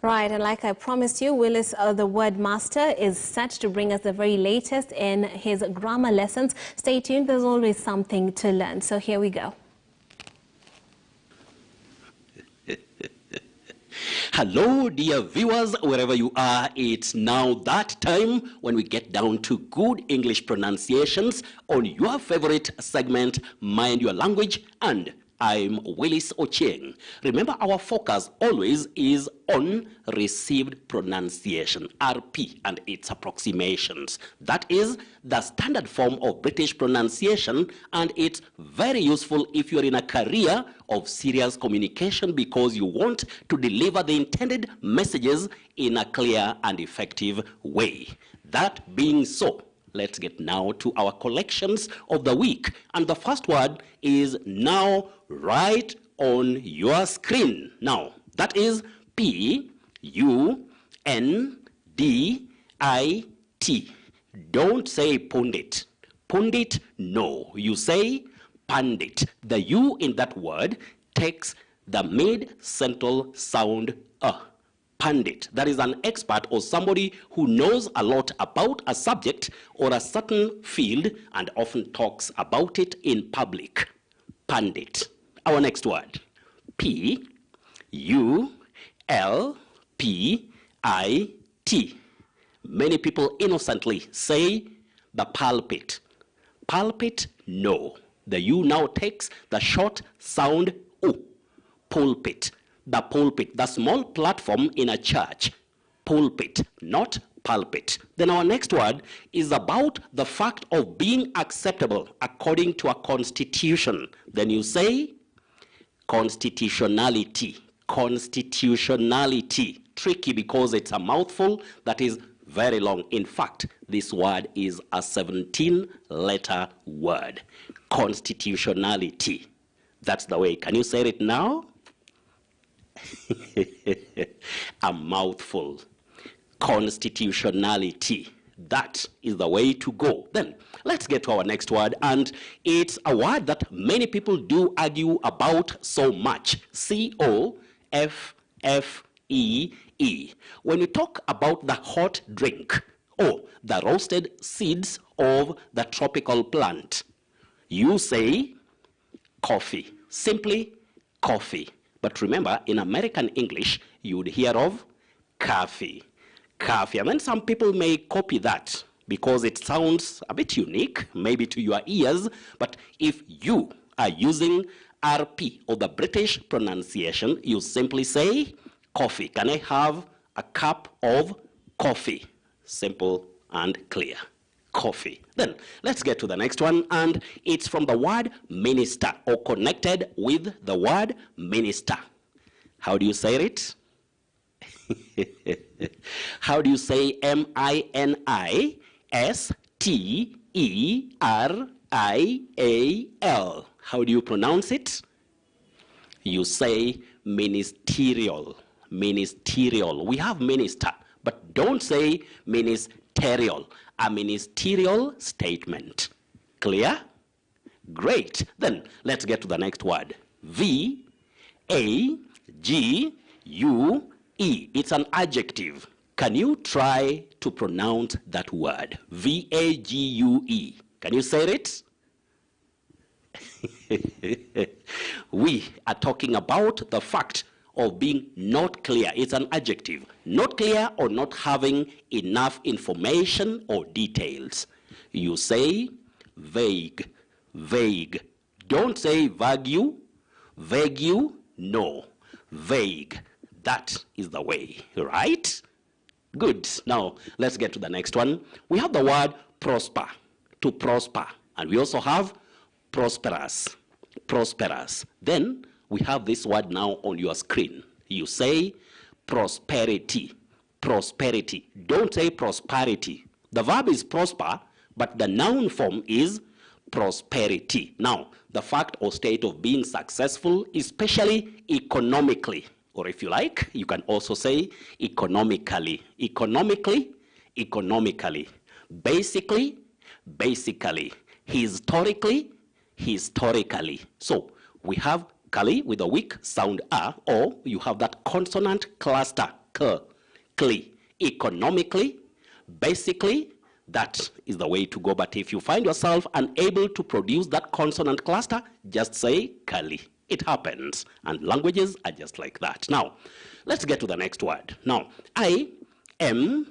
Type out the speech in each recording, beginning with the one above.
Right, and like I promised you, Willis, the word master, is set to bring us the very latest in his grammar lessons. Stay tuned, there's always something to learn. So here we go. Hello, dear viewers, wherever you are. It's now that time when we get down to good English pronunciations on your favorite segment, Mind Your Language, and I'm Willis Ochieng. Remember, our focus always is on received pronunciation, RP, and its approximations. That is the standard form of British pronunciation, and it's very useful if you're in a career of serious communication because you want to deliver the intended messages in a clear and effective way. That being so, let's get now to our collections of the week. And the first word is now right on your screen. Now, that is P-U-N-D-I-T. Don't say pundit. Pundit, no. You say pandit. The U in that word takes the mid-central sound Pandit. That is an expert or somebody who knows a lot about a subject or a certain field and often talks about it in public. Pandit. Our next word. P-U-L-P-I-T. Many people innocently say the pulpit. Pulpit, no. The U now takes the short sound U. Pulpit. The pulpit, the small platform in a church. Pulpit, not pulpit. Then our next word is about the fact of being acceptable according to a constitution. Then you say constitutionality. Constitutionality. Tricky because it's a mouthful that is very long. In fact, this word is a 17-letter word. Constitutionality. That's the way. Can you say it now? A mouthful. Constitutionality. That is the way to go. Then let's get to our next word, and it's a word that many people do argue about so much. C-O-F-F-E-E. When we talk about the hot drink or the roasted seeds of the tropical plant, you say coffee. Simply coffee. But remember, in American English, you would hear of coffee. Coffee. And then some people may copy that because it sounds a bit unique, maybe to your ears. But if you are using RP or the British pronunciation, you simply say coffee. Can I have a cup of coffee? Simple and clear. Coffee. Then let's get to the next one, and it's from the word minister or connected with the word minister. How do you say it? How do you say M-I-N-I-S-T-E-R-I-A-L? How do you pronounce it? You say ministerial. Ministerial. We have minister, but don't say ministerial. A ministerial statement. Clear? Great. Then let's get to the next word. V-A-G-U-E. It's an adjective. Can you try to pronounce that word? V-A-G-U-E. Can you say it? We are talking about the fact of being not clear. It's an adjective. Not clear or not having enough information or details. You say vague. Vague. Don't say vague. Vague, no. Vague. That is the way, right? Good. Now, let's get to the next one. We have the word prosper. To prosper. And we also have prosperous. Prosperous. Then, we have this word now on your screen. You say prosperity. Prosperity. Don't say prosperity. The verb is prosper, but the noun form is prosperity. Now, the fact or state of being successful, especially economically, or if you like, you can also say economically. Economically, economically. Basically, basically. Historically, historically. So, we have kali with a weak sound a, or you have that consonant cluster economically, basically. That is the way to go. But if you find yourself unable to produce that consonant cluster, just say kali. It happens, and languages are just like that. Now, let's get to the next word. Now, I-M-P-E-R-A-T-I-V-E.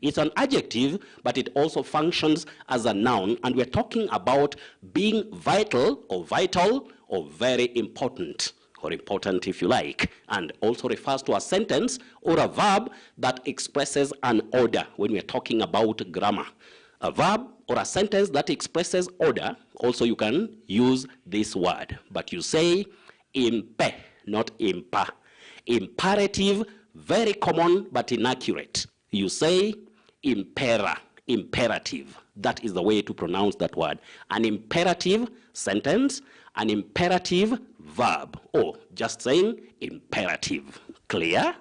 It's an adjective, but it also functions as a noun, and we're talking about being vital or very important, or important if you like, and also refers to a sentence or a verb that expresses an order when we're talking about grammar. A verb or a sentence that expresses order, also you can use this word, but you say impe, not impa. Imperative, very common but inaccurate. You say impera, imperative. That is the way to pronounce that word. An imperative sentence, an imperative verb, or just saying imperative. Clear?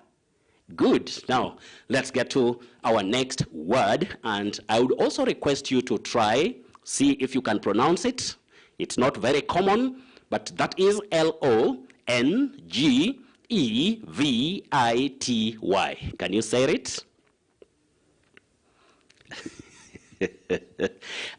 Good. Now, let's get to our next word, and I would also request you to try, see if you can pronounce it. It's not very common, but that is L-O-N-G-E-V-I-T-Y. Can you say it?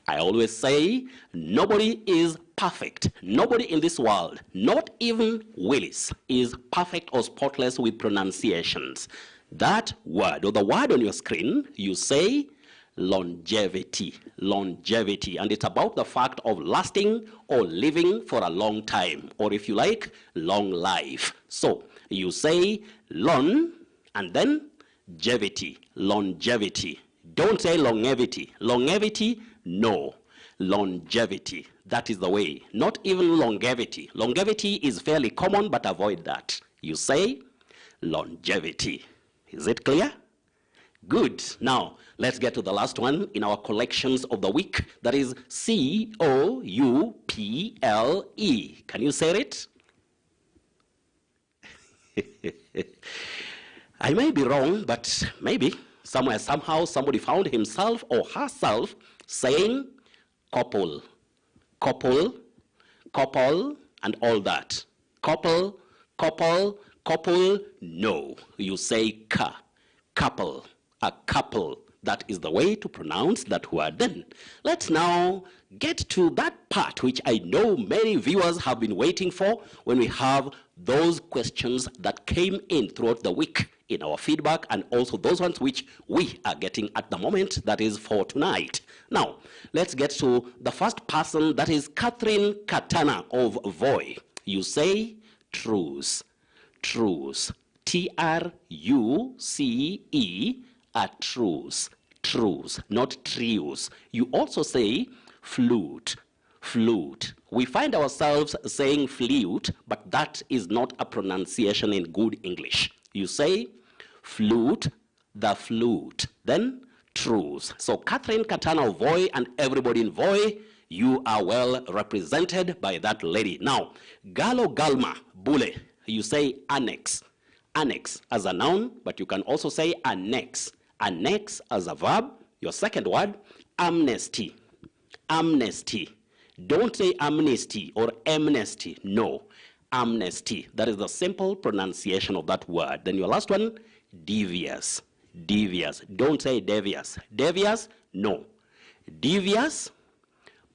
I always say nobody is perfect. Nobody in this world, not even Willis, is perfect or spotless with pronunciations. That word, or the word on your screen, you say longevity, longevity, and it's about the fact of lasting or living for a long time, or if you like, long life. So you say lon and then jevity, longevity. Don't say longevity. Longevity, no. Longevity, that is the way. Not even longevity. Longevity is fairly common, but avoid that. You say longevity. Is it clear? Good. Now, let's get to the last one in our collections of the week. That is C-O-U-P-L-E. Can you say it? I may be wrong, but maybe somewhere, somehow, somebody found himself or herself saying couple, couple, couple, and all that. Couple, couple, couple, no. You say couple, a couple. That is the way to pronounce that word. Then, let's now get to that part which I know many viewers have been waiting for, when we have those questions that came in throughout the week in our feedback, and also those ones which we are getting at the moment, that is for tonight. Now, let's get to the first person, that is Catherine Katana of Voi. You say truce, truce, T-R-U-C-E, a truce, truce, not trios. You also say flute, flute. We find ourselves saying flute, but that is not a pronunciation in good English. You say flute, the flute, then truce. So Catherine Katana of Voi and everybody in Voi, you are well represented by that lady. Now, Galo Galma Bule, you say annex. Annex as a noun, but you can also say annex. Annex as a verb. Your second word, amnesty. Amnesty. Don't say amnesty or amnesty. No. Amnesty. That is the simple pronunciation of that word. Then your last one, devious. Devious. Don't say devious. Devious, no. Devious,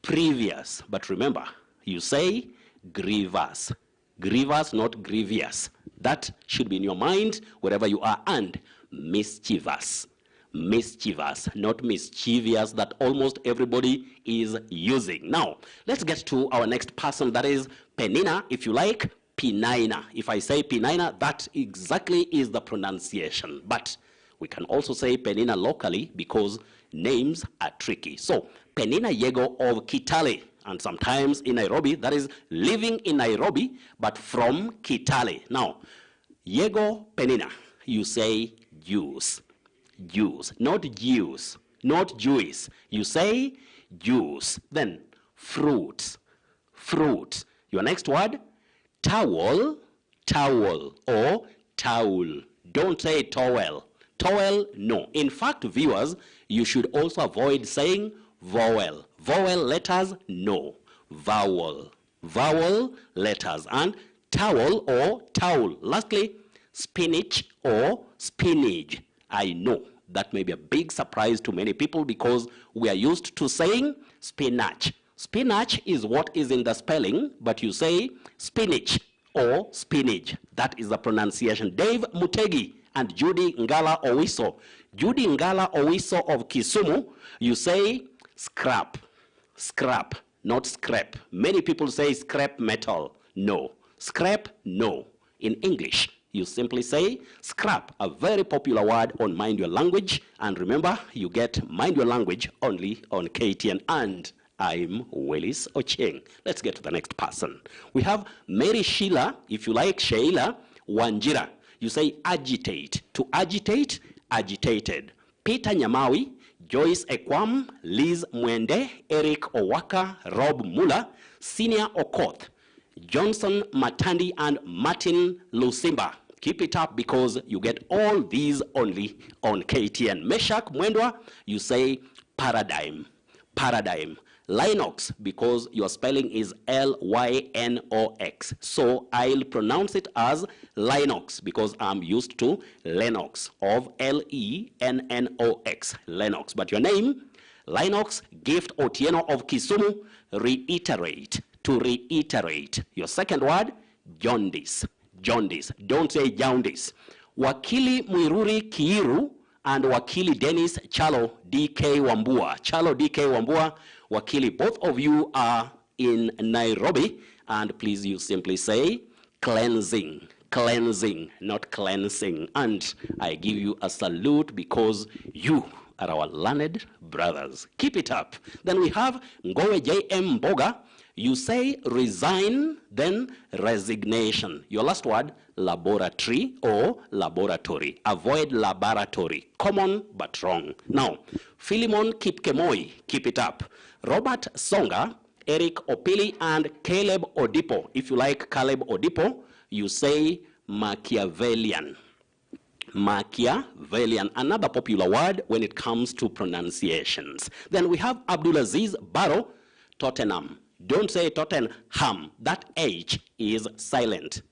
previous. But remember, you say grievous. Grievous, not grievous. That should be in your mind wherever you are. And mischievous. Mischievous, not mischievous, that almost everybody is using. Now, let's get to our next person, that is Penina, if you like, Penina. If I say Penina, that exactly is the pronunciation. But we can also say Penina locally because names are tricky. So, Penina Yego of Kitale, and sometimes in Nairobi, that is living in Nairobi, but from Kitale. Now, Yego Penina, you say Jews. Jews, not Jews, not Jewish. You say Jews. Then fruits, fruit. Your next word, towel, towel, or towel. Don't say towel. Towel, no. In fact, viewers, you should also avoid saying vowel. Vowel letters, no. Vowel, vowel letters. And towel or towel. Lastly, spinach or spinach. I know that may be a big surprise to many people because we are used to saying spinach. Spinach is what is in the spelling, but you say spinach or spinach. That is the pronunciation. Dave Mutegi and Judy Ngala Owiso. Judy Ngala Owiso of Kisumu, you say scrap. Scrap, not scrap. Many people say scrap metal. No. Scrap, no. In English, you simply say scrap, a very popular word on Mind Your Language. And remember, you get Mind Your Language only on KTN. And I'm Willis Ocheng. Let's get to the next person. We have Mary Sheila, if you like, Sheila Wanjira. You say agitate. To agitate, agitated. Peter Nyamawi, Joyce Ekwam, Liz Mwende, Eric Owaka, Rob Muller, Senior Okoth, Johnson Matandi, and Martin Lusimba. Keep it up because you get all these only on KTN. Meshak Mwendwa, you say paradigm. Paradigm. Linox, because your spelling is L-Y-N-O-X. So I'll pronounce it as Linox because I'm used to Lennox of L-E-N-N-O-X. Lennox. But your name, Linox Gift Otieno of Kisumu, reiterate. To reiterate. Your second word, jaundice. Jaundice. Don't say jaundice. Wakili Mwiruri Kiiru and Wakili Dennis Chalo D.K. Wambua. Chalo D.K. Wambua, Wakili, both of you are in Nairobi, and please you simply say cleansing. Cleansing, not cleansing. And I give you a salute because you are our learned brothers. Keep it up. Then we have Ngowe J.M. Boga. You say resign, then resignation. Your last word, laboratory or laboratory. Avoid laboratory. Common but wrong. Now, Philemon Kipkemoi, keep it up. Robert Songa, Eric Opili, and Caleb Odipo. If you like Caleb Odipo, you say Machiavellian. Machiavellian, another popular word when it comes to pronunciations. Then we have Abdulaziz Barrow, Tottenham. Don't say Tottenham. That H is silent.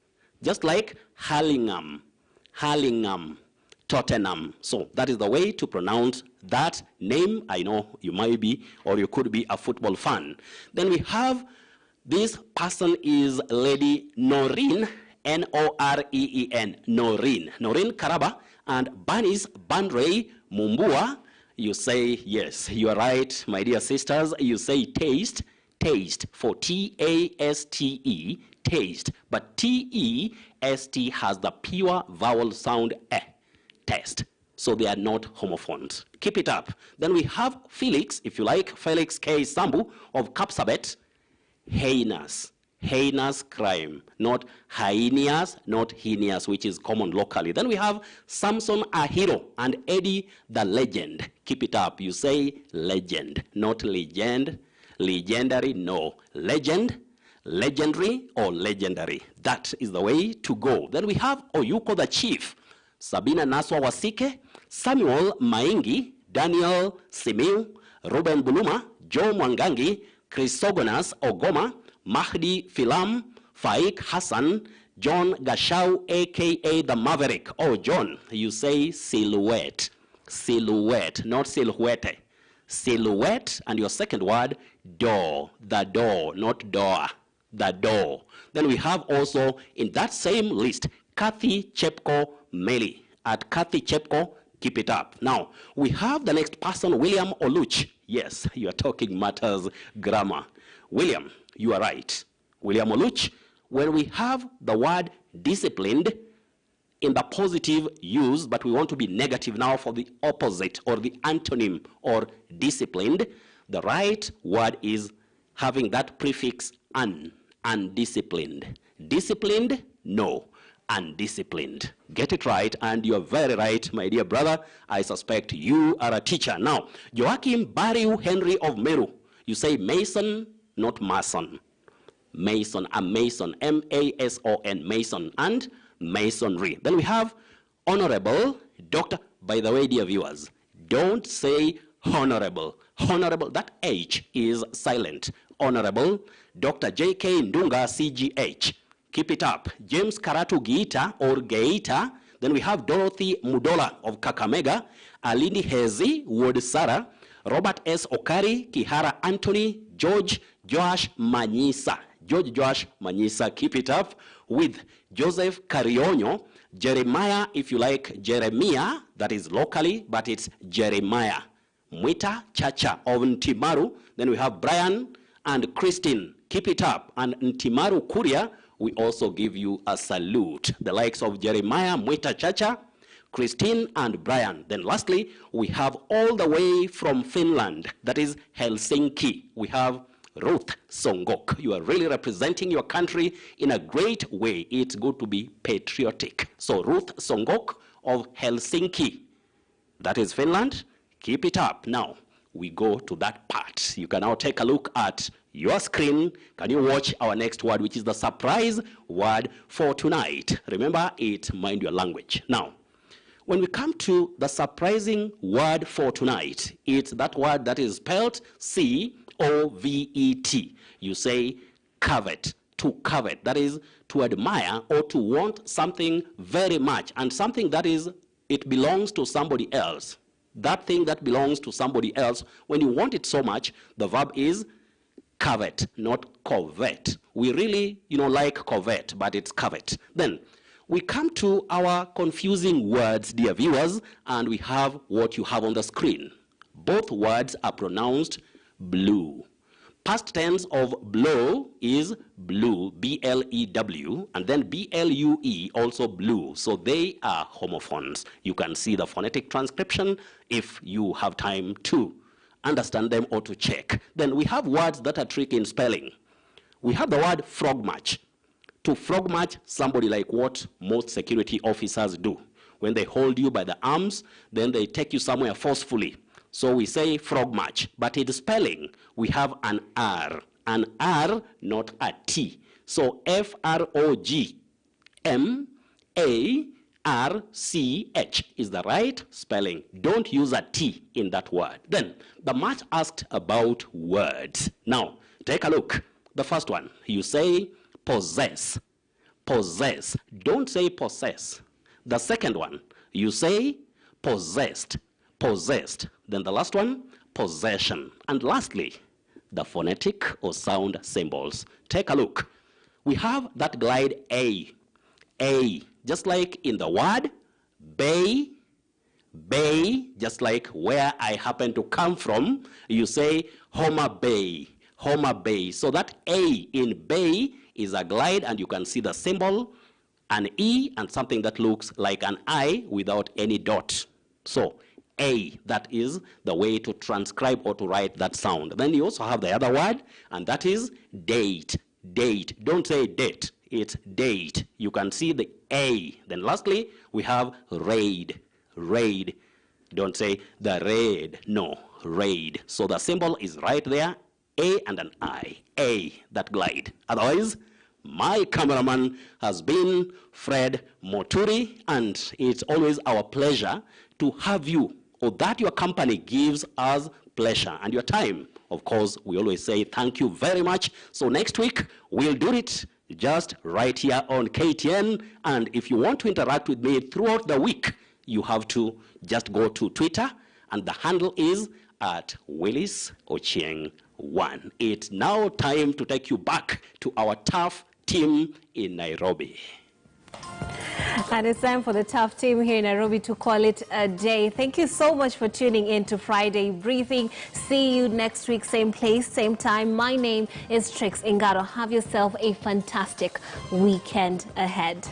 Just like Hurlingham, Hurlingham, Tottenham. So that is the way to pronounce that name. I know you might be, or you could be a football fan. Then we have, this person is Lady Noreen, N-O-R-E-E-N, Noreen. Noreen Karaba and Banis Bandrey Mumbua. You say, yes, you are right, my dear sisters. You say taste. Taste for T-A-S-T-E, taste. But T-E-S-T has the pure vowel sound eh, taste. So they are not homophones. Keep it up. Then we have Felix, if you like, Felix K. Sambu of Kapsabet, heinous. Heinous crime, not heinous, not heinous, which is common locally. Then we have Samson Ahiro and Eddie the legend. Keep it up. You say legend, not legend. Legendary, no. Legend, legendary, or legendary. That is the way to go. Then we have Oyuko the chief, Sabina Naswa Wasike, Samuel Maingi, Daniel Simiu, Ruben Buluma, Joe Mwangangi, Chrysogonas Ogoma, Mahdi Filam, Faik Hassan, John Gashau, a.k.a. the Maverick. Oh, John, you say silhouette. Silhouette, not silhouette. Silhouette, and your second word, door. The door, not door. The door. Then we have also, in that same list, Kathy Chepko Meli. At Kathy Chepko, keep it up. Now, we have the next person, William Oluch. Yes, you are talking matters grammar. William, you are right. William Oluch, when we have the word disciplined in the positive use, but we want to be negative now for the opposite or the antonym or disciplined, the right word is having that prefix undisciplined. Disciplined? No. Undisciplined. Get it right, and you're very right, my dear brother. I suspect you are a teacher. Now, Joachim Bariu Henry of Meru. You say Mason, not Mason. Mason, a Mason, M-A-S-O-N, Mason, and Masonry. Then we have Honorable Dr. By the way, dear viewers, don't say honorable. Honorable, that H is silent. Honorable Dr. J.K. Ndunga, CGH. Keep it up. James Karatu Geita or Geita. Then we have Dorothy Mudola of Kakamega, Alini Hezi, Ward Sara, Robert S. Okari, Kihara Anthony, George Joash Manyisa. George Joash Manyisa, keep it up, with Joseph Carionyo, Jeremiah, if you like, Jeremiah, that is locally, but it's Jeremiah. Mwita Chacha of Ntimaru. Then we have Brian and Christine, keep it up. And Ntimaru Kuria, we also give you a salute. The likes of Jeremiah, Mwita Chacha, Christine and Brian. Then lastly, we have all the way from Finland, that is Helsinki. We have Ruth Songok. You are really representing your country in a great way. It's good to be patriotic. So Ruth Songok of Helsinki, that is Finland. Keep it up. Now, we go to that part. You can now take a look at your screen. Can you watch our next word, which is the surprise word for tonight? Remember, it mind your language. Now, when we come to the surprising word for tonight, it's that word that is spelled C-O-V-E-T. You say covet, to covet. That is to admire or to want something very much, and something that is, it belongs to somebody else. That thing that belongs to somebody else, when you want it so much, the verb is covet, not covet. We really, like covet, but it's covet. Then we come to our confusing words, dear viewers, and we have what you have on the screen. Both words are pronounced blue. Past tense of blow is blue, B-L-E-W, and then B-L-U-E, also blue. So they are homophones. You can see the phonetic transcription if you have time to understand them or to check. Then we have words that are tricky in spelling. We have the word frog march. To frog march somebody, like what most security officers do. When they hold you by the arms, then they take you somewhere forcefully. So we say frog march, but in spelling, we have an R, not a T. So F-R-O-G-M-A-R-C-H is the right spelling. Don't use a T in that word. Then, the much asked about words. Now, take a look. The first one, you say possess, possess. Don't say possess. The second one, you say possessed, possessed. Then the last one, possession. And lastly, the phonetic or sound symbols. Take a look. We have that glide A, just like in the word bay, bay, just like where I happen to come from, you say Homa Bay, Homa Bay. So that A in bay is a glide, and you can see the symbol, an E, and something that looks like an I without any dot. So A, that is the way to transcribe or to write that sound. Then you also have the other word, and that is date, date. Don't say date, it's date. You can see the A. Then lastly, we have raid, raid. Don't say the raid, no, raid. So the symbol is right there, A and an I, A, that glide. Otherwise, my cameraman has been Fred Moturi, and it's always our pleasure to have you, or that your company gives us pleasure and your time. Of course, we always say thank you very much. So next week, we'll do it just right here on KTN. And if you want to interact with me throughout the week, you have to just go to Twitter, and the handle is at Willis Ochieng 1. It's now time to take you back to our tough team in Nairobi. And it's time for the tough team here in Nairobi to call it a day. Thank you so much for tuning in to Friday Briefing. See you next week, same place, same time. My name is Trix Ingaro. Have yourself a fantastic weekend ahead.